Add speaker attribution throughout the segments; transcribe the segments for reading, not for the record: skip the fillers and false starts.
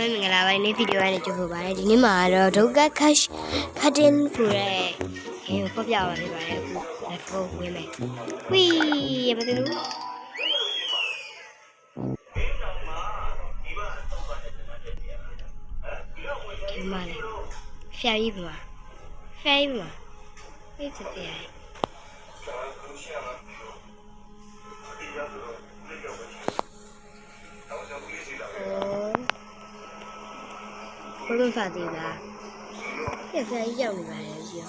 Speaker 1: မင်္ဂလာပါနေ့ဗီဒီယိုကနေကြိုဆိုပါရစေဒီနေ့မှာတော့ဒုက္ခ cash cutting ဆိုရဲဖော်ပြပါဖြစ်ပါတယ်အခု let's go ဝင်မယ်ဝီးရပါသေးလို့ဒီမှာလေဖျားကြီးပါဖျားကြီးပါအေးစဖျားဘယ်လိုဖတ်သေးလားဖျားကြီးရောက်နေပါလေကြီး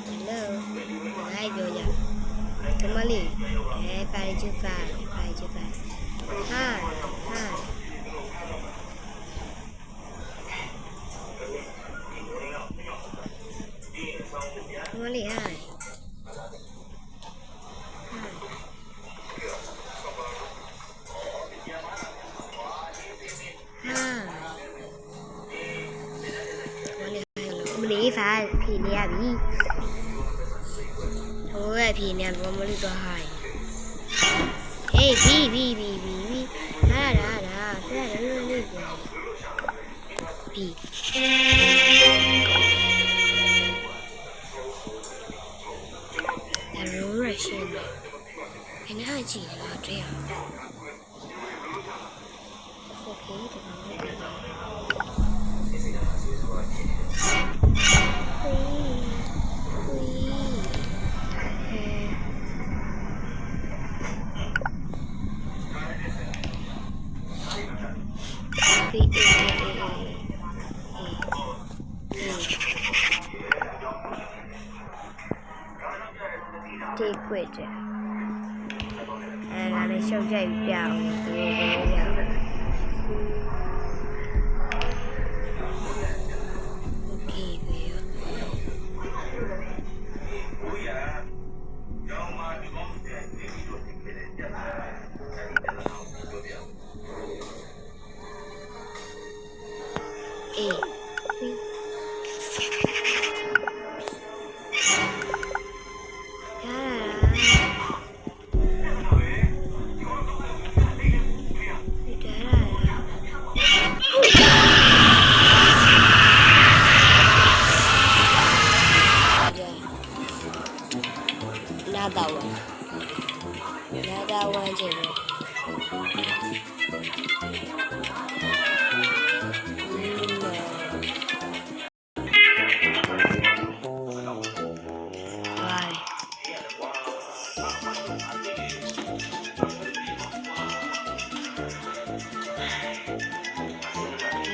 Speaker 1: Hello လိုက်ပြောကြဒီမလေးပါရီချူပါဟာဒီမလေးဟာလေးဖာဖြေနေရပြီဟိုကဖြေနေတော့မလို့တော့ဟိုင်းဟေးဘီဟာဆရာလည်းလေးပြန်ဘီဒါရိုးရရှင်းတယ်ဘယ်နဲ့ကြည့်လဲတွေ့ရโอเคဒီမှာတေးခွေကြငါလည်းရှုပ်ကြိုက်ပြအောင်ဒီလိုရအောင်โอเคပြီအေးနာတာဝမ်းချင်တယ်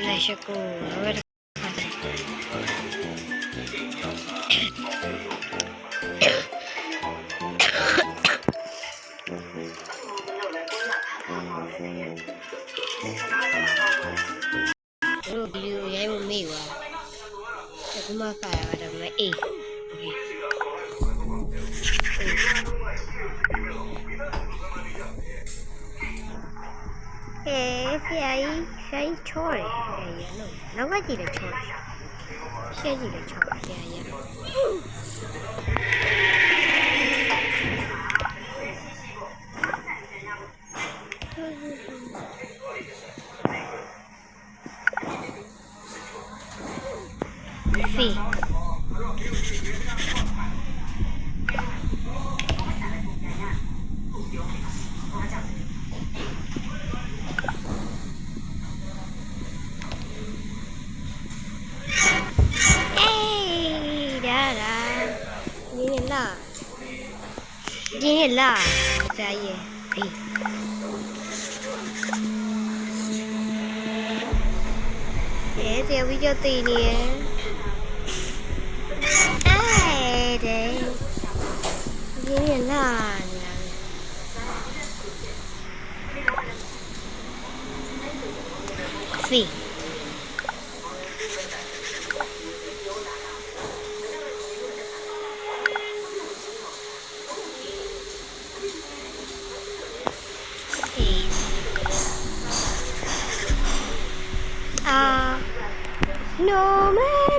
Speaker 1: လက်ရှိကိုဗီဒီယိုရိုက်ဖို့မေ့ပါအခုမှဖတ်ရတာပဲအေးโอเคဖျားချောတယ်နောက်ကကြည့်တယ်ချောတယ်ရှဲကြည့်တယ်ချောတယ်ဖျားရFee. Hey, Dada. Ini lah. Saya. Fee. Dia video ini ya. Ini lah Fee no man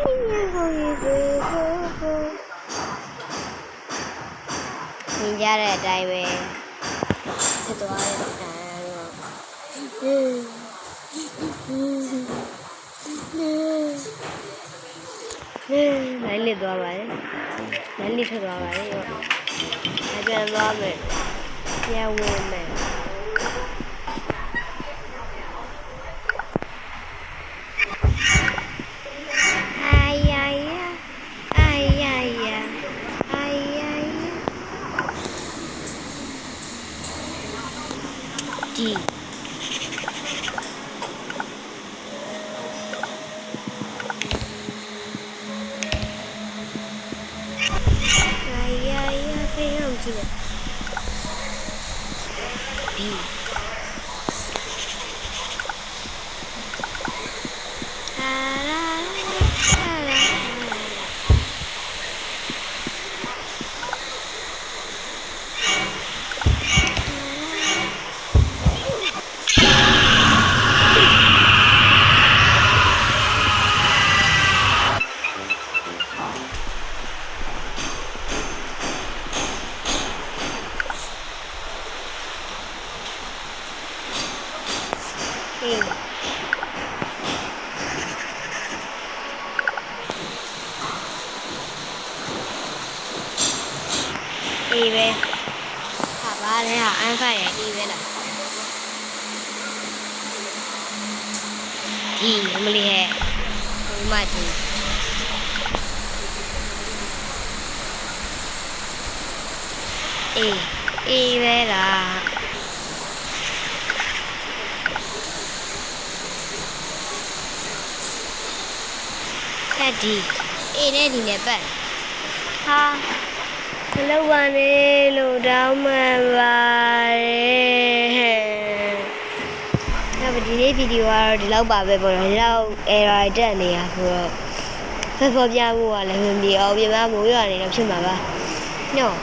Speaker 1: nhìn ra đây đây về thì tôi စ်သွားပါတယ်လမ်းလေးထွက်သွားပါတယ်ရောပြန်သွားမယ်ပြန်ဝင်မယ်ဒီဖေးအောင်ကြည့်ဒီအေးပဲဟာပါလေဟာအန်ဖိုင်ရဲ့အေးပဲလားဒီမလေးဟဲ့ဟိုမှဒီအေးပဲလားအဲ့ဒီအေးနဲ့ဒီနဲ့ပတ်ဟာမလုပ်ပါနဲ့လို့တောင်းမှန်ပါတယ်။ဒီနေ့ဗီဒီယိုကတော့ဒီလောက်ပါပဲပေါ့နော်။ဒီလောက် error တက်နေရဆိုတော့ဖော်ပြဖို့ကလည်းမပြေအောင်ပြမမိုးရွာနေတော့ဖြစ်မှာပါ။ညော့